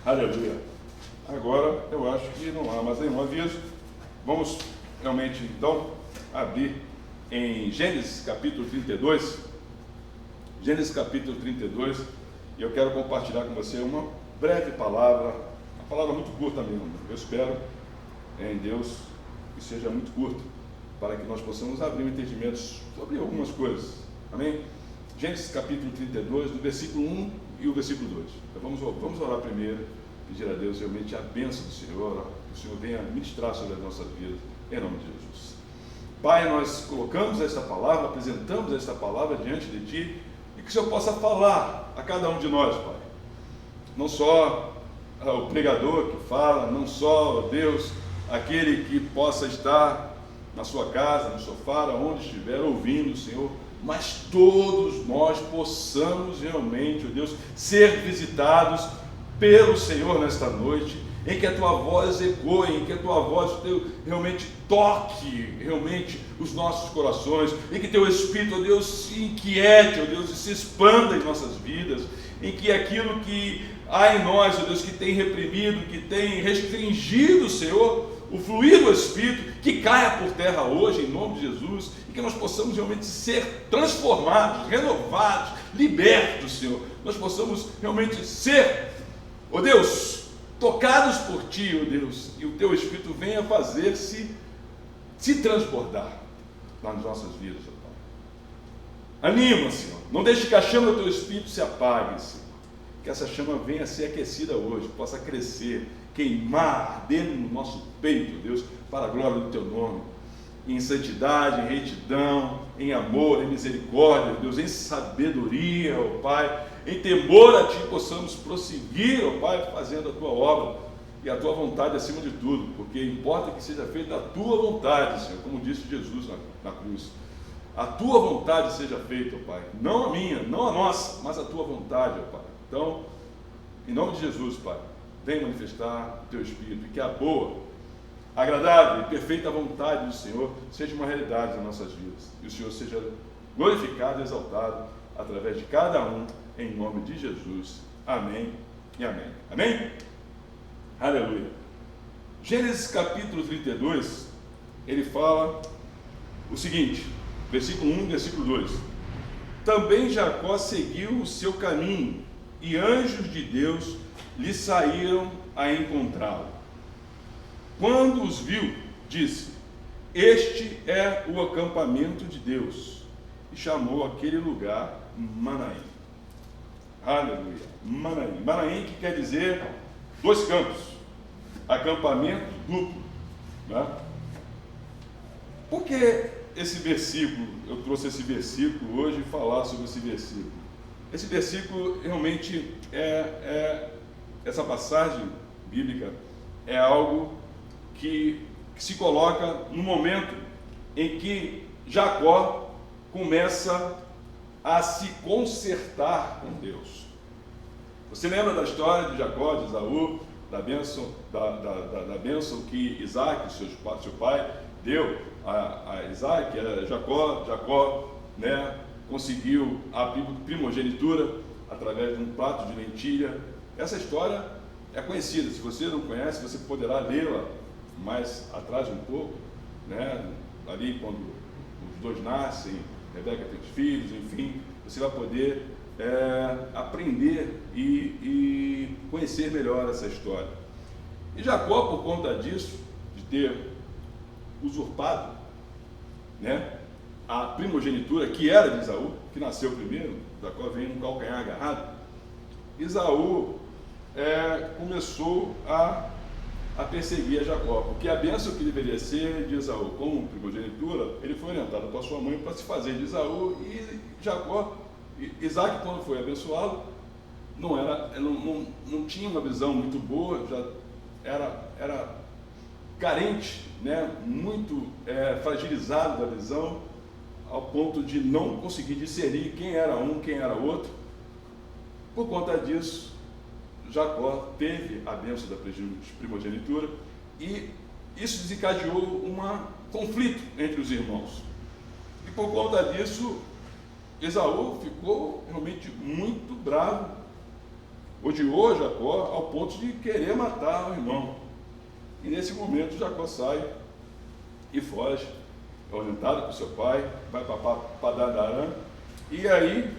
Aleluia. Agora eu acho que não há mais nenhum aviso. Vamos realmente então abrir em Gênesis capítulo 32. Gênesis capítulo 32. E eu quero compartilhar com você uma breve palavra, uma palavra muito curta mesmo. Eu espero em Deus que seja muito curta, para que nós possamos abrir um entendimento sobre algumas coisas. Amém? Gênesis capítulo 32, do versículo 1 e o versículo 2. Então vamos orar primeiro, pedir a Deus realmente a bênção do Senhor, que o Senhor venha ministrar sobre as nossas vidas, em nome de Jesus. Pai, nós colocamos esta palavra, apresentamos esta palavra diante de Ti, e que o Senhor possa falar a cada um de nós, Pai. Não só o pregador que fala, não só, Deus, aquele que possa estar na sua casa, no sofá, onde estiver ouvindo, Senhor, mas todos nós possamos realmente, ó Deus, ser visitados pelo Senhor nesta noite, em que a Tua voz ecoe, em que a Tua voz realmente toque realmente os nossos corações, em que Teu Espírito, ó Deus, se inquiete, ó Deus, e se expanda em nossas vidas, em que aquilo que há em nós, ó Deus, que tem reprimido, que tem restringido, Senhor, o fluir do Espírito, que caia por terra hoje, em nome de Jesus, e que nós possamos realmente ser transformados, renovados, libertos, Senhor. Nós possamos realmente ser, ó Deus, tocados por Ti, ó Deus, e o Teu Espírito venha fazer-se se transbordar nas nossas vidas, ó Pai. Anima, Senhor. Não deixe que a chama do Teu Espírito se apague, Senhor. Que essa chama venha a ser aquecida hoje, possa crescer, queimar, arder no nosso peito, Deus, para a glória do Teu nome, em santidade, em retidão, em amor, em misericórdia, Deus, em sabedoria, ó Pai, em temor a Ti, possamos prosseguir, ó Pai, fazendo a Tua obra e a Tua vontade acima de tudo, porque importa que seja feita a Tua vontade, Senhor, como disse Jesus na cruz. A Tua vontade seja feita, ó Pai, não a minha, não a nossa, mas a Tua vontade, ó Pai. Então, em nome de Jesus, Pai, vem manifestar o Teu Espírito, e que a boa, agradável e perfeita vontade do Senhor seja uma realidade nas nossas vidas, e o Senhor seja glorificado e exaltado através de cada um, em nome de Jesus. Amém e amém. Amém? Aleluia. Gênesis capítulo 32, ele fala o seguinte, versículo 1 e versículo 2. Também Jacó seguiu o seu caminho, e anjos de Deus lhe saíram a encontrá-lo. Quando os viu, disse: este é o acampamento de Deus, e chamou aquele lugar Manaim. Aleluia. Manaim. Manaim, que quer dizer dois campos, acampamento duplo, né? Por que esse versículo, eu trouxe esse versículo hoje e falar sobre esse versículo? Esse versículo realmente essa passagem bíblica é algo que se coloca no momento em que Jacó começa a se consertar com Deus. Você lembra da história de Jacó, de Esaú, da bênção, da bênção que Isaac, seu pai, deu a Isaac? Jacó, né, conseguiu a primogenitura através de um prato de lentilha. Essa história é conhecida. Se você não conhece, você poderá lê-la mais atrás um pouco, né? Ali quando os dois nascem, Rebeca tem os filhos, enfim, você vai poder aprender e conhecer melhor essa história. E Jacó, por conta disso, de ter usurpado, né, a primogenitura que era de Esaú, que nasceu primeiro, Jacó vem no calcanhar agarrado, Esaú começou a perseguir a Jacó, porque a bênção que deveria ser de Esaú como primogenitura, ele foi orientado para sua mãe para se fazer de Esaú, e Jacó, Isaac, quando foi abençoado, não tinha uma visão muito boa, já era carente, né, muito fragilizado da visão, ao ponto de não conseguir discernir quem era um, quem era outro. Por conta disso, Jacó teve a bênção da primogenitura, e isso desencadeou um conflito entre os irmãos. E por conta disso, Esaú ficou realmente muito bravo odiou Jacó ao ponto de querer matar o irmão. E nesse momento Jacó sai e foge, é orientado por seu pai, vai para Padã-Arã, e aí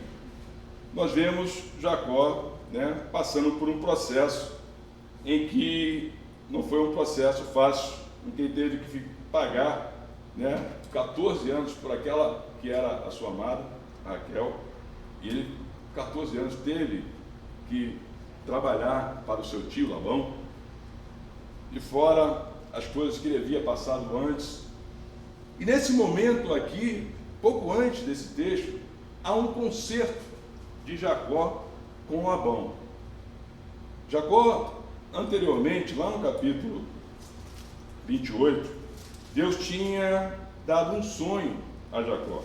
nós vemos Jacó, né, passando por um processo em que não foi um processo fácil, em que ele teve que pagar, né, 14 anos por aquela que era a sua amada, Raquel, e ele, 14 anos, teve que trabalhar para o seu tio Labão, e fora as coisas que ele havia passado antes. E nesse momento aqui, pouco antes desse texto, há um concerto de Jacó com Labão. Jacó, anteriormente, lá no capítulo 28, Deus tinha dado um sonho a Jacó.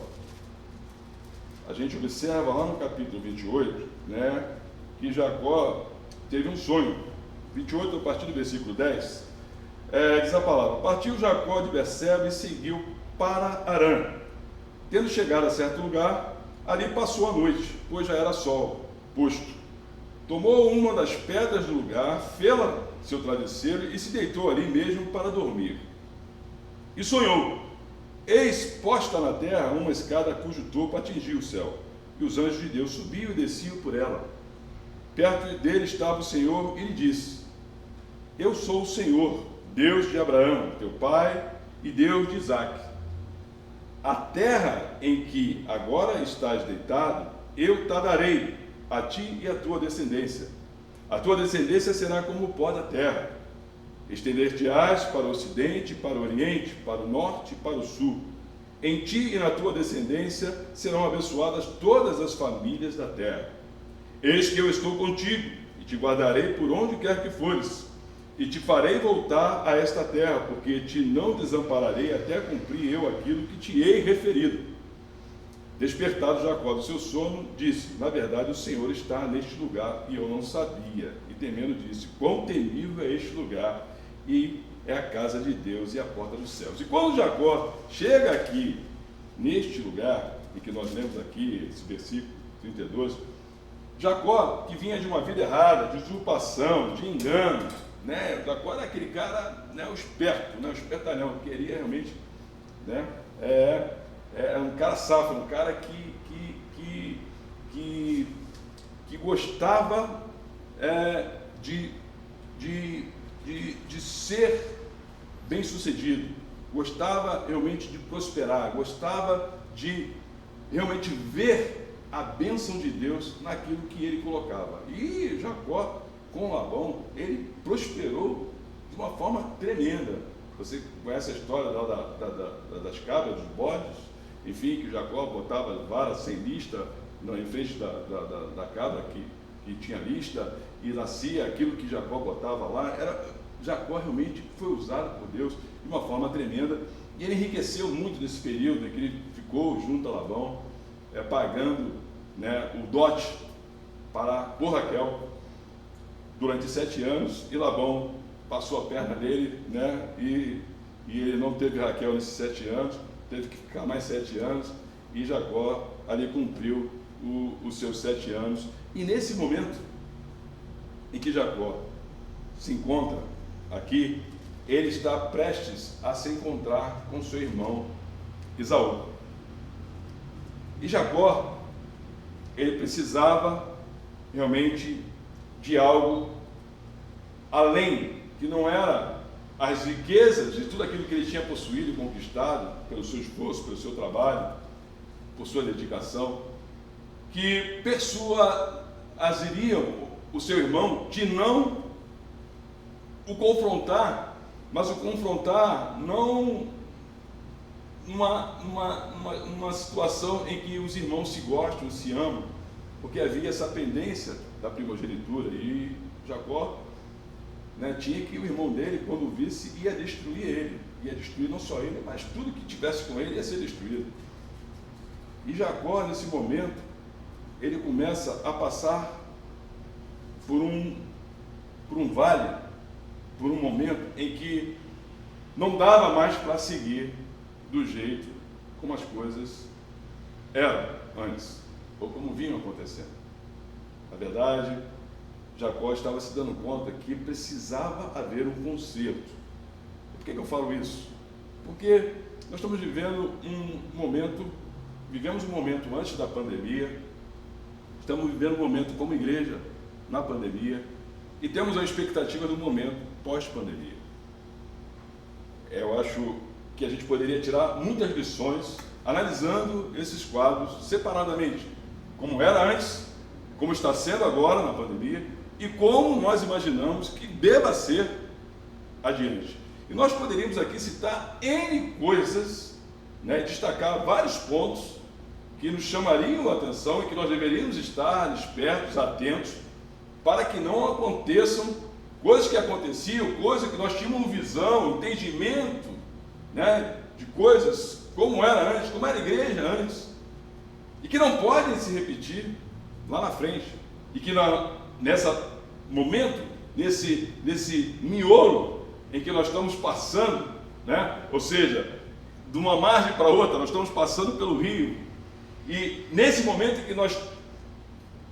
A gente observa lá no capítulo 28, né, que Jacó teve um sonho. 28, a partir do versículo 10, diz a palavra: partiu Jacó de Berseba e seguiu para Harã. Tendo chegado a certo lugar, ali passou a noite, pois já era sol posto. Tomou uma das pedras do lugar, fê-la seu travesseiro e se deitou ali mesmo para dormir. E sonhou: eis posta na terra uma escada cujo topo atingia o céu, e os anjos de Deus subiam e desciam por ela. Perto dele estava o Senhor e lhe disse: eu sou o Senhor, Deus de Abraão, teu pai, e Deus de Isaque. A terra em que agora estás deitado, eu te darei, a ti e a tua descendência. A tua descendência será como o pó da terra. Estender-te-ás para o ocidente, para o oriente, para o norte e para o sul. Em ti e na tua descendência serão abençoadas todas as famílias da terra. Eis que eu estou contigo, e te guardarei por onde quer que fores, e te farei voltar a esta terra, porque te não desampararei até cumprir eu aquilo que te hei referido. Despertado Jacó do seu sono, disse: na verdade o Senhor está neste lugar, e eu não sabia. E temendo disse: quão temível é este lugar, e é a casa de Deus e a porta dos céus. E quando Jacó chega aqui, neste lugar, em que nós lemos aqui, esse versículo 32, Jacó, que vinha de uma vida errada, de usurpação, de engano, né? Jacó era aquele cara, né, o esperto, né, o espertalhão, que queria realmente, né, um cara safo, um cara que gostava de ser bem sucedido, gostava realmente de prosperar, gostava de realmente ver a bênção de Deus naquilo que ele colocava. E Jacó, com Labão, ele prosperou de uma forma tremenda. Você conhece a história das cabras, dos bodes, enfim, que Jacó botava varas sem lista em frente da cabra que tinha lista, e nascia aquilo que Jacó botava lá. Jacó realmente foi usado por Deus de uma forma tremenda, e ele enriqueceu muito nesse período em que ele ficou junto a Labão, pagando, né, o dote por Raquel durante 7 anos, e Labão passou a perna dele, né, e ele não teve Raquel nesses 7 anos, teve que ficar mais 7 anos, e Jacó ali cumpriu os seus 7 anos. E nesse momento em que Jacó se encontra aqui, ele está prestes a se encontrar com seu irmão Esaú. E Jacó, ele precisava realmente de algo além, que não era as riquezas de tudo aquilo que ele tinha possuído e conquistado pelo seu esforço, pelo seu trabalho, por sua dedicação, que persuadiriam o seu irmão de não o confrontar, mas o confrontar não numa situação em que os irmãos se gostam, se amam, porque havia essa pendência da primogenitura, e Jacó, né, tinha que o irmão dele, quando visse, ia destruir não só ele, mas tudo que tivesse com ele ia ser destruído. E Jacó, nesse momento, ele começa a passar por um vale, por um momento em que não dava mais para seguir do jeito como as coisas eram antes, ou como vinham acontecendo. Na verdade, Jacó estava se dando conta que precisava haver um conserto. Por que eu falo isso? Porque nós estamos vivendo vivemos um momento antes da pandemia, estamos vivendo um momento como igreja na pandemia e temos a expectativa do momento pós-pandemia. Eu acho que a gente poderia tirar muitas lições analisando esses quadros separadamente, como era antes, como está sendo agora na pandemia e como nós imaginamos que deva ser adiante. E nós poderíamos aqui citar N coisas, destacar vários pontos que nos chamariam a atenção e que nós deveríamos estar espertos, atentos, para que não aconteçam coisas que aconteciam, coisas que nós tínhamos visão, entendimento, de coisas como era antes, como era a igreja antes, e que não podem se repetir lá na frente, e que nesse miolo em que nós estamos passando, ou seja, de uma margem para outra, nós estamos passando pelo rio, e nesse momento em que nós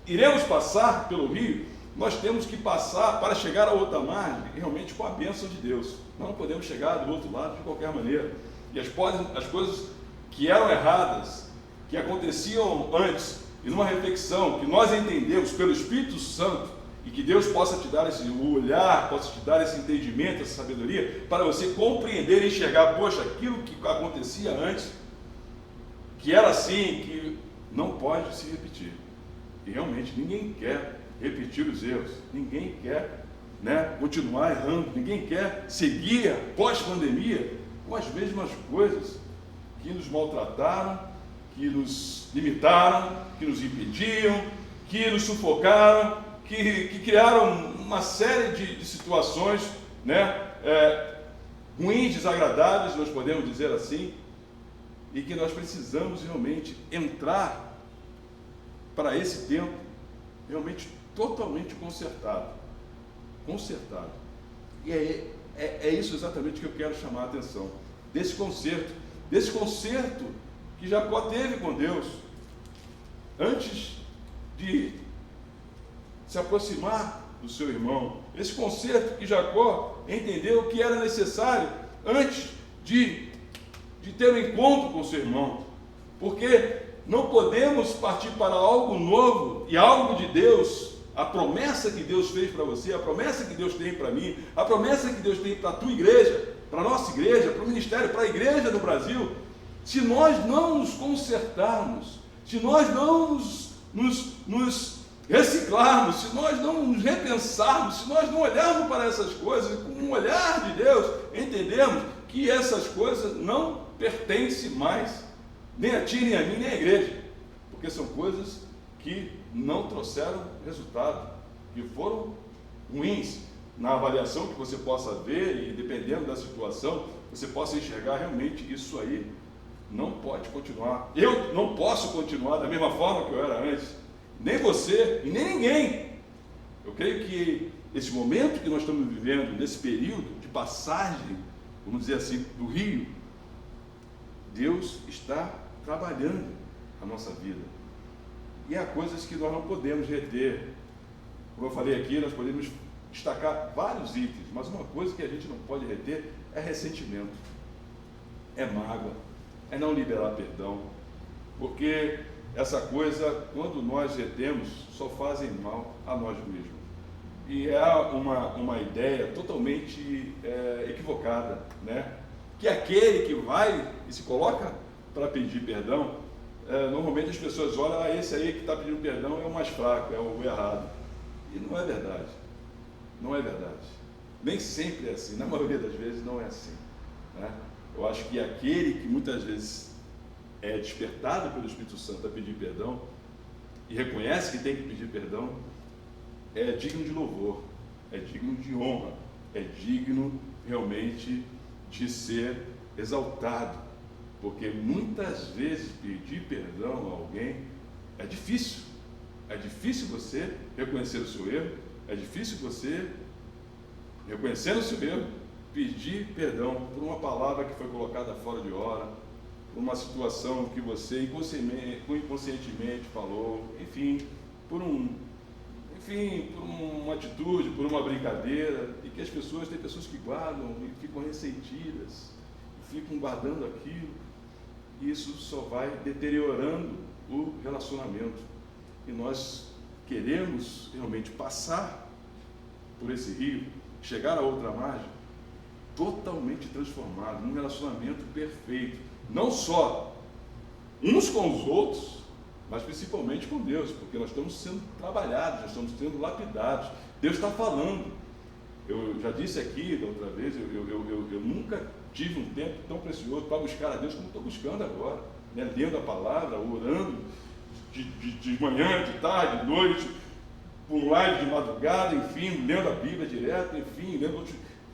iremos passar pelo rio, nós temos que passar para chegar a outra margem, realmente com a bênção de Deus. Nós não podemos chegar do outro lado de qualquer maneira. E as coisas que eram erradas, que aconteciam antes, e numa reflexão que nós entendemos pelo Espírito Santo, e que Deus possa te dar esse olhar, possa te dar esse entendimento, essa sabedoria, para você compreender e enxergar, poxa, aquilo que acontecia antes, que era assim, que não pode se repetir. E realmente ninguém quer repetir os erros, ninguém quer continuar errando, ninguém quer seguir pós-pandemia com as mesmas coisas que nos maltrataram, que nos limitaram, que nos impediam, que nos sufocaram, que criaram uma série de situações ruins, desagradáveis, nós podemos dizer assim, e que nós precisamos realmente entrar para esse tempo realmente totalmente consertado. E é isso exatamente que eu quero chamar a atenção, desse conserto que Jacó teve com Deus, antes de se aproximar do seu irmão, esse conserto que Jacó entendeu que era necessário antes de ter um encontro com o seu irmão, porque não podemos partir para algo novo e algo de Deus, a promessa que Deus fez para você, a promessa que Deus tem para mim, a promessa que Deus tem para a tua igreja, para a nossa igreja, para o ministério, para a igreja do Brasil, se nós não nos consertarmos, se nós não nos reciclarmos, se nós não nos repensarmos, se nós não olharmos para essas coisas com um olhar de Deus, entendemos que essas coisas não pertencem mais nem a ti, nem a mim, nem à igreja, porque são coisas que não trouxeram resultado, que foram ruins. Na avaliação que você possa ver, e dependendo da situação, você possa enxergar realmente isso aí não pode continuar. Eu não posso continuar da mesma forma que eu era antes, nem você e nem ninguém. Eu creio que esse momento que nós estamos vivendo, nesse período de passagem, vamos dizer assim, do rio, Deus está trabalhando a nossa vida. E há coisas que nós não podemos reter. Como eu falei aqui, nós podemos destacar vários itens, mas uma coisa que a gente não pode reter é ressentimento, é mágoa, é não liberar perdão, porque essa coisa, quando nós retemos, só fazem mal a nós mesmos. E é uma ideia totalmente equivocada, que aquele que vai e se coloca para pedir perdão, normalmente as pessoas olham, esse aí que está pedindo perdão é o mais fraco, é o errado. E não é verdade. Não é verdade. Nem sempre é assim. Na maioria das vezes não é assim. Eu acho que aquele que muitas vezes é despertado pelo Espírito Santo a pedir perdão e reconhece que tem que pedir perdão, é digno de louvor, é digno de honra, é digno realmente de ser exaltado, porque muitas vezes pedir perdão a alguém é difícil você reconhecer o seu erro, é difícil você, reconhecendo o seu erro, pedir perdão por uma palavra que foi colocada fora de hora, por uma situação que você inconscientemente falou, enfim, enfim, por uma atitude, por uma brincadeira, e que tem pessoas que guardam e ficam ressentidas, e ficam guardando aquilo, e isso só vai deteriorando o relacionamento. E nós queremos realmente passar por esse rio, chegar a outra margem, totalmente transformado, num relacionamento perfeito, não só uns com os outros, mas principalmente com Deus, porque nós estamos sendo trabalhados, nós estamos sendo lapidados. Deus está falando. Eu já disse aqui da outra vez, eu nunca tive um tempo tão precioso para buscar a Deus como estou buscando agora, né? Lendo a palavra, orando de manhã, de tarde, de noite, por live de madrugada, enfim, lendo a Bíblia direto, enfim,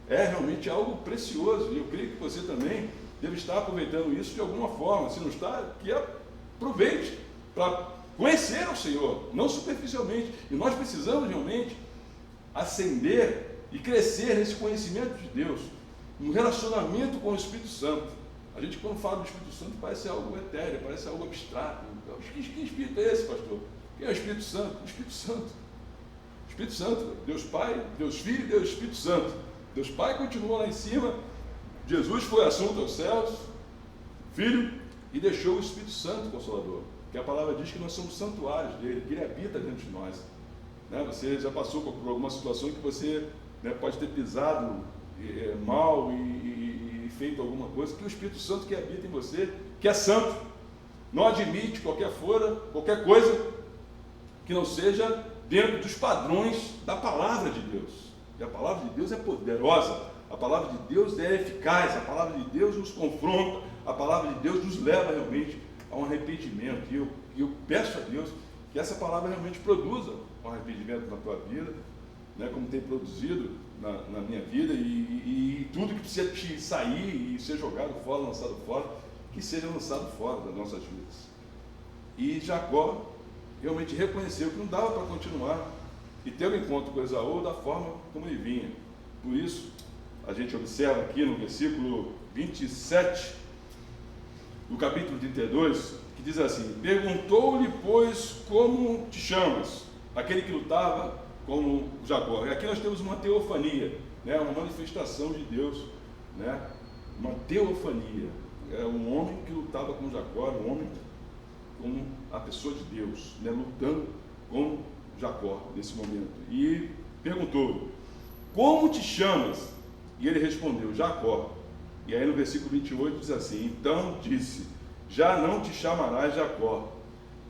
é realmente algo precioso, e eu creio que você também deve estar aproveitando isso de alguma forma. Se não está, que aproveite para conhecer o Senhor, não superficialmente. E nós precisamos realmente ascender e crescer nesse conhecimento de Deus, no relacionamento com o Espírito Santo. A gente, quando fala do Espírito Santo, parece algo etéreo, parece algo abstrato. Que Espírito é esse, pastor? Quem é o Espírito Santo? O Espírito Santo. O Espírito Santo, Deus Pai, Deus Filho e Deus Espírito Santo. Deus Pai continua lá em cima, Jesus foi assunto aos céus, Filho, e deixou o Espírito Santo Consolador, que a palavra diz que nós somos santuários dele, que ele habita dentro de nós. Né? Você já passou por alguma situação que você, né, pode ter pisado mal e feito alguma coisa, que o Espírito Santo que habita em você, que é santo, não admite qualquer coisa que não seja dentro dos padrões da palavra de Deus. E a palavra de Deus é poderosa, a palavra de Deus é eficaz, a palavra de Deus nos confronta, a palavra de Deus nos leva realmente a um arrependimento. E eu peço a Deus que essa palavra realmente produza um arrependimento na tua vida, né, como tem produzido na minha vida, e tudo que precisa te sair e ser jogado fora, lançado fora, que seja lançado fora das nossas vidas. E Jacó realmente reconheceu que não dava para continuar e ter um encontro com Esaú da forma como ele vinha. Por isso, a gente observa aqui no versículo 27, do capítulo 32, que diz assim: perguntou-lhe, pois, como te chamas? Aquele que lutava como Jacó. Aqui nós temos uma teofania, né? Uma manifestação de Deus, né? Uma teofania. É um homem que lutava com Jacó, um homem como a pessoa de Deus, né? Lutando com Jacó nesse momento. E perguntou: como te chamas? E ele respondeu: Jacó. E aí no versículo 28 diz assim: então disse: já não te chamarás Jacó,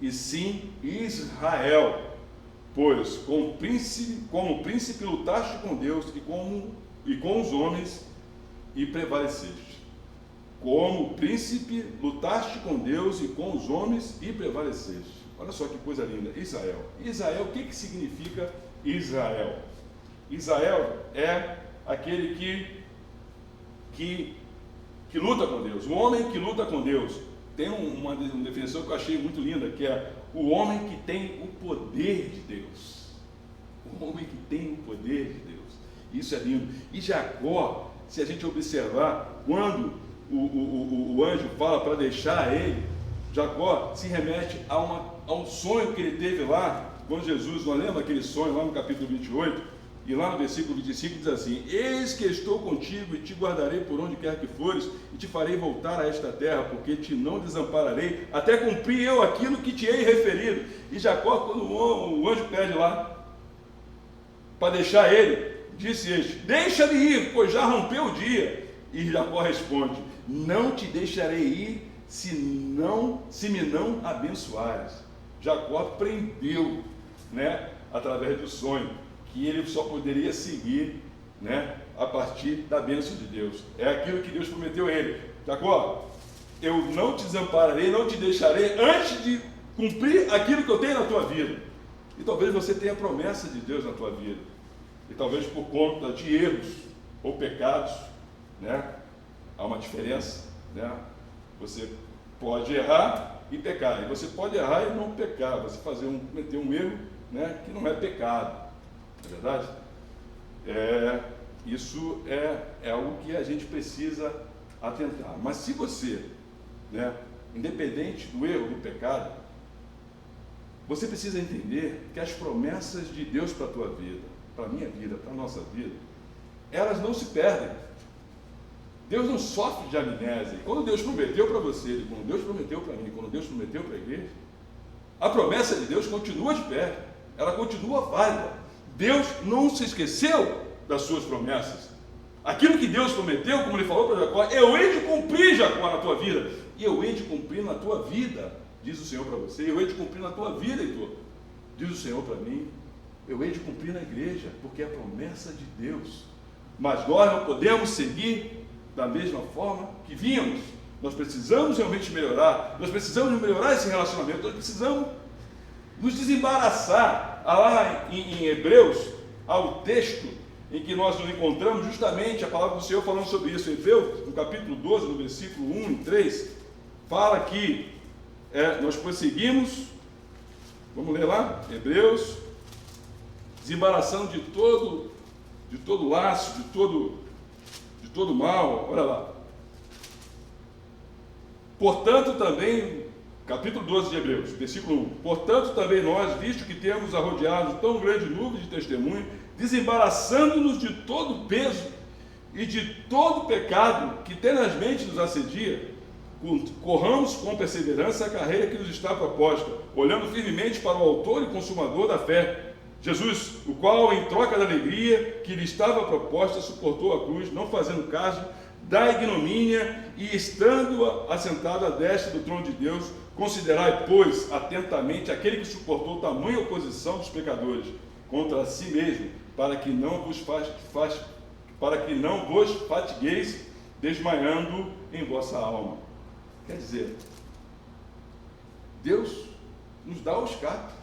e sim Israel, pois como príncipe lutaste com Deus e com os homens e prevaleceste. Como príncipe lutaste com Deus e com os homens e prevaleceste. Olha só que coisa linda. Israel. Israel, o que significa Israel? Israel é aquele que luta com Deus, o homem que luta com Deus. Tem uma definição que eu achei muito linda, que é o homem que tem o poder de Deus. O homem que tem o poder de Deus. Isso é lindo. E Jacó, se a gente observar, quando o anjo fala para deixar ele, Jacó se remete a um sonho que ele teve lá, quando Jesus, não lembra aquele sonho lá no capítulo 28? E lá no versículo 25 diz assim: eis que estou contigo e te guardarei por onde quer que fores, e te farei voltar a esta terra, porque te não desampararei, até cumprir eu aquilo que te hei referido. E Jacó, quando o anjo pede lá para deixar ele, disse este: deixa-me ir, pois já rompeu o dia. E Jacó responde: não te deixarei ir, se me não abençoares. Jacó aprendeu, né, através do sonho, que ele só poderia seguir, né, a partir da bênção de Deus. É aquilo que Deus prometeu a ele: Jacó, eu não te desampararei, não te deixarei, antes de cumprir aquilo que eu tenho na tua vida. E talvez você tenha a promessa de Deus na tua vida, e talvez por conta de erros ou pecados, né, há uma diferença, né? Você pode errar e pecar, e você pode errar e não pecar, você cometer um erro, né, que não é pecado. Não é verdade? Isso é algo que a gente precisa atentar. Mas se você, né, independente do erro, do pecado, Você precisa entender que as promessas de Deus para a tua vida, para a minha vida, para a nossa vida, elas não se perdem. Deus não sofre de amnésia. Quando Deus prometeu para você, quando Deus prometeu para mim, quando Deus prometeu para a igreja, a promessa de Deus continua de pé, ela continua válida. Deus não se esqueceu das suas promessas. Aquilo que Deus prometeu, como Ele falou para Jacó, eu hei de cumprir, Jacó, na tua vida. E eu hei de cumprir na tua vida, diz o Senhor para você. Eu hei de cumprir na tua vida, Heitor, diz o Senhor para mim. Eu hei de cumprir na igreja, porque é a promessa de Deus. Mas nós não podemos seguir da mesma forma que vínhamos. Nós precisamos realmente melhorar. Nós precisamos melhorar esse relacionamento. Nós precisamos nos desembaraçar. Lá em Hebreus, há o texto em que nós nos encontramos justamente a palavra do Senhor falando sobre isso. Hebreus, no capítulo 12, no versículo 1 e 3, fala que nós prosseguimos. Vamos ler lá? Hebreus, desembaraçando de todo laço, de todo mal. Olha lá. Portanto também, capítulo 12 de Hebreus, versículo 1. Portanto também nós, visto que temos arrodeado tão grande nuvem de testemunho, desembaraçando-nos de todo peso e de todo pecado que tenazmente nos assedia, corramos com perseverança a carreira que nos está proposta, olhando firmemente para o autor e consumador da fé, Jesus, o qual, em troca da alegria que lhe estava proposta, suportou a cruz, não fazendo caso da ignomínia, e estando assentado à destra do trono de Deus, considerai, pois, atentamente aquele que suportou tamanha oposição dos pecadores contra si mesmo, para que não vos fatigueis, desmaiando em vossa alma. Quer dizer, Deus nos dá o escape,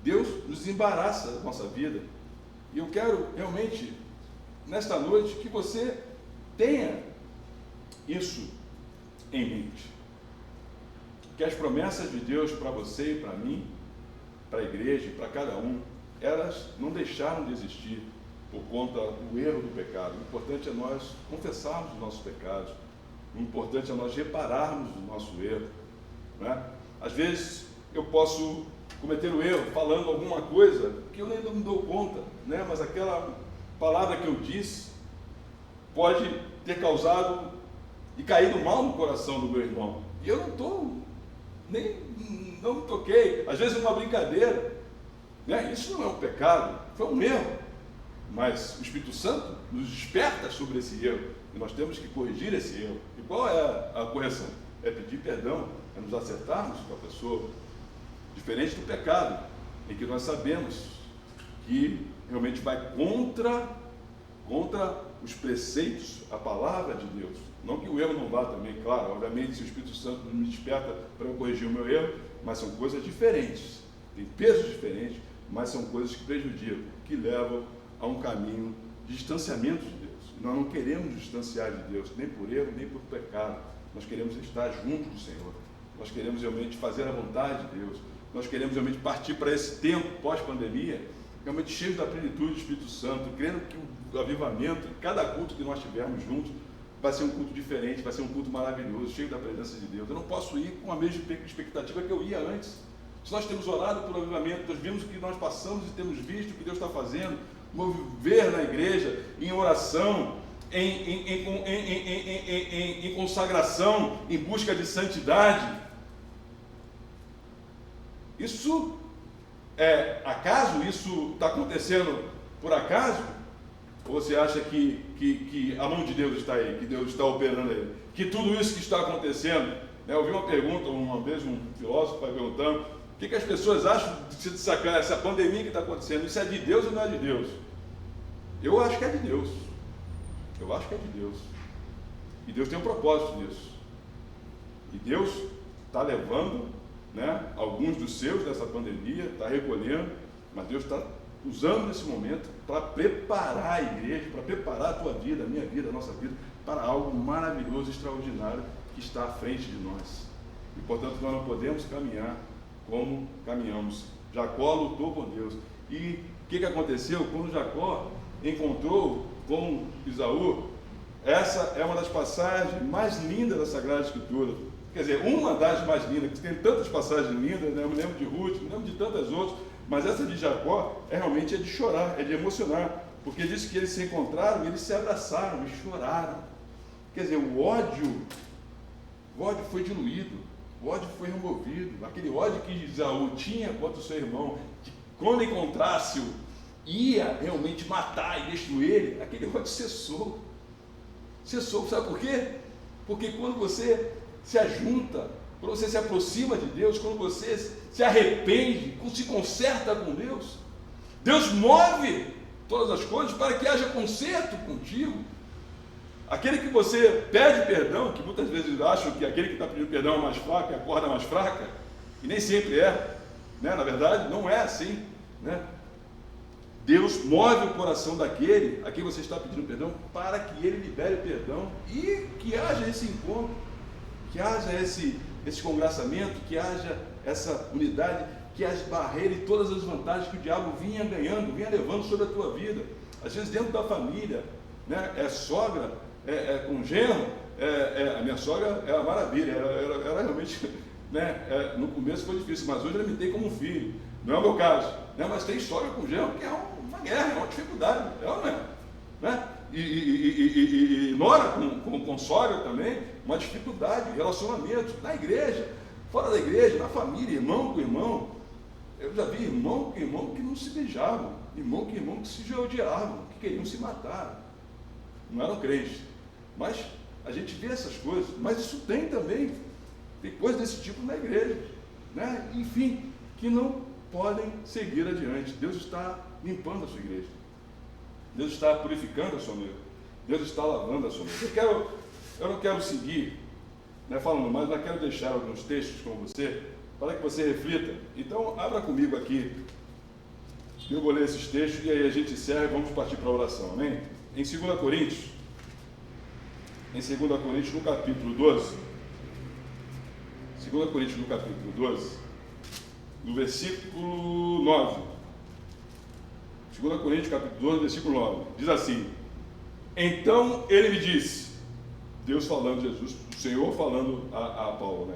Deus nos embaraça da nossa vida. E eu quero realmente, nesta noite, que você tenha isso em mente. Que as promessas de Deus para você e para mim, para a igreja e para cada um, elas não deixaram de existir por conta do erro do pecado. O importante é nós confessarmos os nossos pecados. O importante é nós repararmos o nosso erro, né? Às vezes eu posso cometer o erro falando alguma coisa que eu nem me dou conta, né? Mas aquela palavra que eu disse pode ter causado e caído mal no coração do meu irmão. E eu não me toquei. Às vezes é uma brincadeira, né? Isso não é um pecado, foi um erro. Mas o Espírito Santo nos desperta sobre esse erro e nós temos que corrigir esse erro. E qual é a correção? É pedir perdão, é nos acertarmos com a pessoa. Diferente do pecado, em que nós sabemos que realmente vai contra os preceitos, a palavra de Deus. Não que o erro não vá também, claro, obviamente se o Espírito Santo me desperta para eu corrigir o meu erro, mas são coisas diferentes, tem pesos diferentes, mas são coisas que prejudicam, que levam a um caminho de distanciamento de Deus. Nós não queremos distanciar de Deus, nem por erro, nem por pecado. Nós queremos estar junto do Senhor. Nós queremos realmente fazer a vontade de Deus. Nós queremos realmente partir para esse tempo pós-pandemia, realmente cheio da plenitude do Espírito Santo, crendo que o avivamento, cada culto que nós tivermos juntos, vai ser um culto diferente, vai ser um culto maravilhoso, cheio da presença de Deus. Eu não posso ir com a mesma expectativa que eu ia antes. Se nós temos orado por avivamento, nós vimos o que nós passamos e temos visto o que Deus está fazendo, mover na igreja, em oração, em consagração, em busca de santidade. Isso é acaso? Isso está acontecendo por acaso? Ou você acha que a mão de Deus está aí, que Deus está operando aí? Que tudo isso que está acontecendo, né? Eu ouvi uma pergunta, uma vez um filósofo vai perguntando, o que as pessoas acham de sacar essa pandemia que está acontecendo? Isso é de Deus ou não é de Deus? Eu acho que é de Deus. Eu acho que é de Deus. E Deus tem um propósito nisso. E Deus está levando, né, alguns dos seus dessa pandemia, está recolhendo, mas Deus está usando esse momento para preparar a igreja, para preparar a tua vida, a minha vida, a nossa vida, para algo maravilhoso, extraordinário que está à frente de nós. E portanto nós não podemos caminhar como caminhamos. Jacó lutou com Deus. E o que aconteceu? Quando Jacó encontrou com Esaú, essa é uma das passagens mais lindas da Sagrada Escritura. Quer dizer, uma das mais lindas, que tem tantas passagens lindas, né? Eu me lembro de Ruth, me lembro de tantas outras, mas essa de Jacó realmente é de chorar, é de emocionar, porque diz que eles se encontraram, eles se abraçaram e choraram. Quer dizer, o ódio foi diluído, o ódio foi removido, aquele ódio que Esaú tinha contra o seu irmão, que quando encontrasse-o, ia realmente matar e destruir ele, aquele ódio cessou. Cessou, sabe por quê? Porque quando você se ajunta, quando você se aproxima de Deus, quando você se arrepende, quando se conserta com Deus, Deus move todas as coisas para que haja conserto contigo. Aquele que você pede perdão, que muitas vezes acham que aquele que está pedindo perdão é mais fraco, é a corda mais fraca, e nem sempre é, né? Na verdade, não é assim, né? Deus move o coração daquele a quem você está pedindo perdão para que ele libere o perdão e que haja esse encontro, que haja esse congraçamento, que haja essa unidade, que haja barreira e todas as vantagens que o diabo vinha ganhando, vinha levando sobre a tua vida. Às vezes dentro da família, né? É sogra, com genro, a minha sogra é uma maravilha, era realmente, né? No começo foi difícil, mas hoje eu me tenho como um filho. Não é o meu caso, né? Mas tem sogra com genro que é uma guerra, é uma dificuldade, não é? Né? E nora com sogra também, uma dificuldade, relacionamento, na igreja, fora da igreja, na família, irmão com irmão. Eu já vi irmão com irmão que não se beijavam, irmão com irmão que se odiavam, que queriam se matar. Não eram crentes, mas a gente vê essas coisas, mas isso tem também, tem coisas desse tipo na igreja, né? Enfim, que não podem seguir adiante. Deus está limpando a sua igreja, Deus está purificando a sua noiva, Deus está lavando a sua noiva. Eu não quero seguir, né, falando mais, mas quero deixar alguns textos com você, para que você reflita. Então, abra comigo aqui, eu vou ler esses textos, e aí a gente encerra e vamos partir para a oração, amém? Em 2 Coríntios, no capítulo 12, 2 Coríntios no capítulo 12, no versículo 9, 2 Coríntios capítulo 12, versículo 9, diz assim: então ele me disse, Deus falando, Jesus, o Senhor falando a Paulo, né?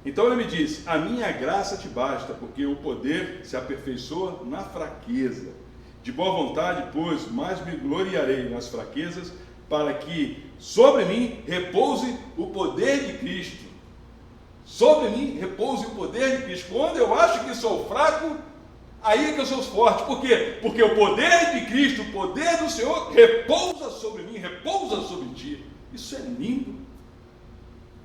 Então ele me disse, a minha graça te basta, porque o poder se aperfeiçoa na fraqueza. De boa vontade, pois, mais me gloriarei nas fraquezas, para que sobre mim repouse o poder de Cristo. Sobre mim repouse o poder de Cristo. Quando eu acho que sou fraco, aí é que eu sou forte. Por quê? Porque o poder de Cristo, o poder do Senhor, repousa sobre mim, repousa sobre ti. Isso é lindo.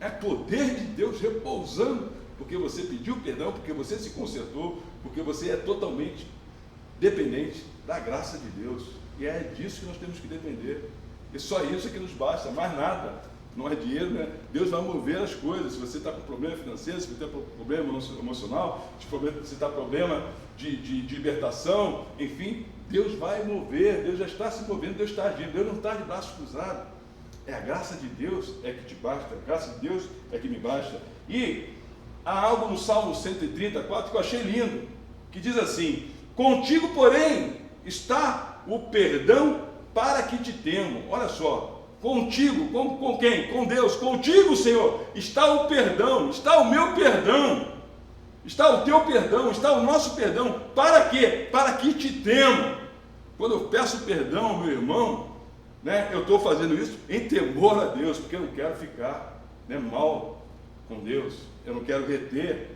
É poder de Deus repousando, porque você pediu perdão, porque você se consertou, porque você é totalmente dependente da graça de Deus. E é disso que nós temos que depender. E só isso é que nos basta, mais nada. Não é dinheiro, né? Deus vai mover as coisas. Se você está com problema financeiro, se você está com problema emocional, se você está com problema de libertação, enfim, Deus vai mover, Deus já está se movendo, Deus está agindo, Deus não está de braços cruzados. É a graça de Deus é que te basta, a graça de Deus é que me basta. E há algo no Salmo 134 que eu achei lindo, que diz assim: contigo, porém, está o perdão para que te temo. Olha só, contigo, com quem? Com Deus, contigo, Senhor, está o perdão, está o meu perdão, está o teu perdão, está o nosso perdão. Para quê? Para que te temo. Quando eu peço perdão ao meu irmão, né, eu estou fazendo isso em temor a Deus, porque eu não quero ficar, né, mal com Deus, eu não quero reter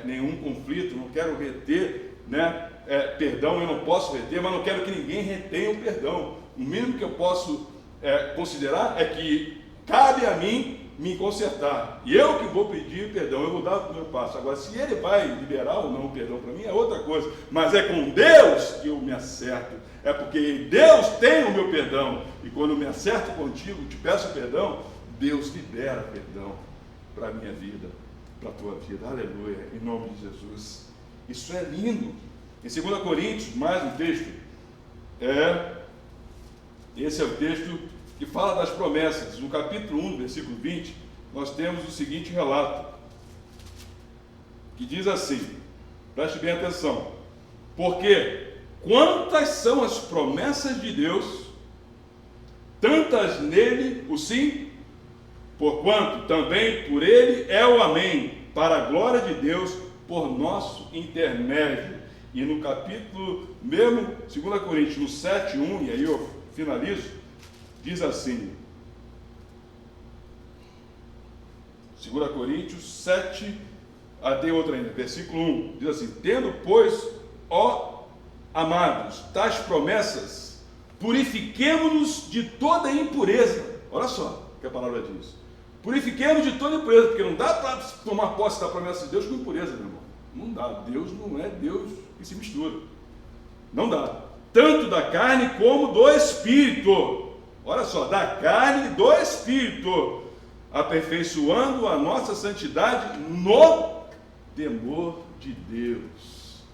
nenhum conflito, não quero reter, né, perdão, eu não posso reter, mas não quero que ninguém retenha o perdão. O mínimo que eu posso considerar é que cabe a mim me consertar, e eu que vou pedir perdão, eu vou dar o primeiro passo. Agora, se ele vai liberar ou não o perdão para mim, é outra coisa, mas é com Deus que eu me acerto, é porque Deus tem o meu perdão, e quando eu me acerto contigo, te peço perdão, Deus libera perdão para a minha vida, para a tua vida, aleluia, em nome de Jesus. Isso é lindo. Em 2 Coríntios, mais um texto, esse é o texto que fala das promessas. No capítulo 1, versículo 20, nós temos o seguinte relato, que diz assim, preste bem atenção: porque quantas são as promessas de Deus, tantas nele o sim porquanto também por ele é o amém, para a glória de Deus, por nosso intermédio. E no capítulo mesmo, 2 Coríntios, no 7:1, e aí eu finalizo, diz assim, 2 Coríntios 7, tem outra ainda, versículo 1, diz assim, tendo, pois, ó amados, tais promessas, purifiquemo-nos de toda impureza. Olha só o que a palavra diz. Purifiquemos de toda impureza, porque não dá para tomar posse da promessa de Deus com impureza, meu irmão. Não dá. Deus não é Deus que se mistura. Não dá. Tanto da carne como do Espírito. Olha só, da carne e do Espírito. Aperfeiçoando a nossa santidade no temor de Deus.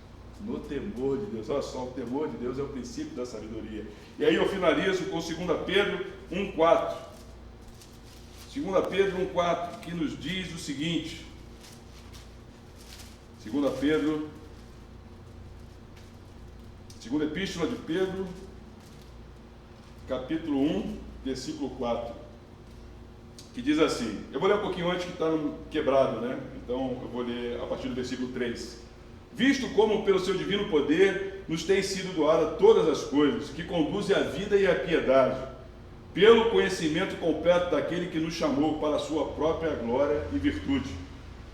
No temor de Deus. Olha só, o temor de Deus é o princípio da sabedoria. E aí eu finalizo com 2 Pedro 1,4. 2 Pedro 1,4, que nos diz o seguinte, 2 Pedro, segunda epístola de Pedro, capítulo 1, versículo 4, que diz assim, eu vou ler um pouquinho antes que está quebrado, né? Então eu vou ler a partir do versículo 3. Visto como pelo seu divino poder nos têm sido doadas todas as coisas, que conduzem à vida e à piedade, pelo conhecimento completo daquele que nos chamou para a sua própria glória e virtude,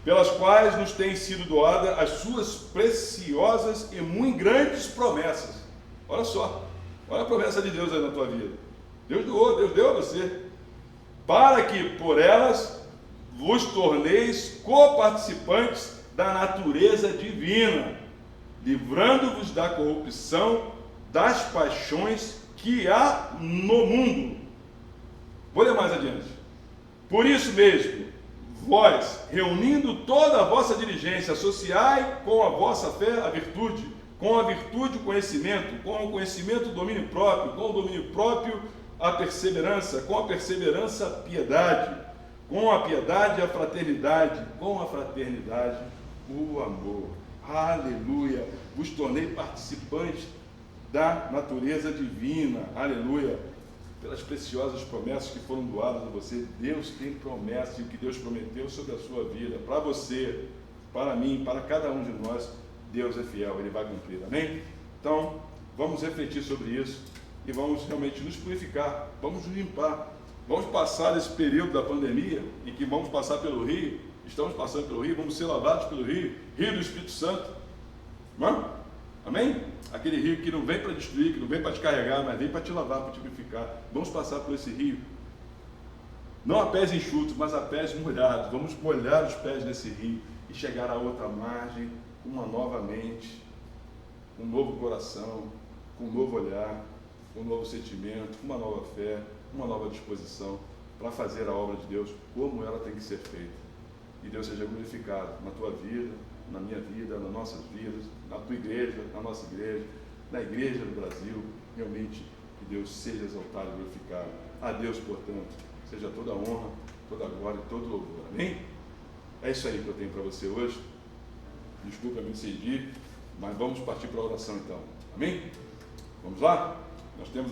pelas quais nos têm sido doadas as suas preciosas e muito grandes promessas. Olha só, olha a promessa de Deus aí na tua vida. Deus doou, Deus deu a você, para que por elas vos torneis coparticipantes da natureza divina, livrando-vos da corrupção das paixões que há no mundo. Vou ler mais adiante. Por isso mesmo, vós, reunindo toda a vossa diligência, associai com a vossa fé a virtude, com a virtude o conhecimento, com o conhecimento o domínio próprio, com o domínio próprio a perseverança, com a perseverança a piedade, com a piedade a fraternidade, com a fraternidade o amor. Aleluia! Vos tornei participantes da natureza divina. Aleluia! Pelas preciosas promessas que foram doadas a você. Deus tem promessa, e o que Deus prometeu sobre a sua vida, para você, para mim, para cada um de nós, Deus é fiel, Ele vai cumprir, amém? Então, vamos refletir sobre isso e vamos realmente nos purificar, vamos nos limpar, vamos passar esse período da pandemia, em que vamos passar pelo rio, estamos passando pelo rio, vamos ser lavados pelo rio, rio do Espírito Santo, não? Amém? Aquele rio que não vem para destruir, que não vem para te carregar, mas vem para te lavar, para te purificar. Vamos passar por esse rio, não a pés enxutos, mas a pés molhados. Vamos molhar os pés nesse rio e chegar a outra margem com uma nova mente, um novo coração, com um novo olhar, com um novo sentimento, com uma nova fé, uma nova disposição para fazer a obra de Deus como ela tem que ser feita. E Deus seja glorificado na tua vida, na minha vida, nas nossas vidas, na tua igreja, na nossa igreja, na igreja do Brasil. Realmente que Deus seja exaltado e glorificado. A Deus, portanto, seja toda a honra, toda a glória e todo o louvor. Amém? É isso aí que eu tenho para você hoje. Desculpa me excedi, mas vamos partir para a oração então. Amém? Vamos lá? Nós temos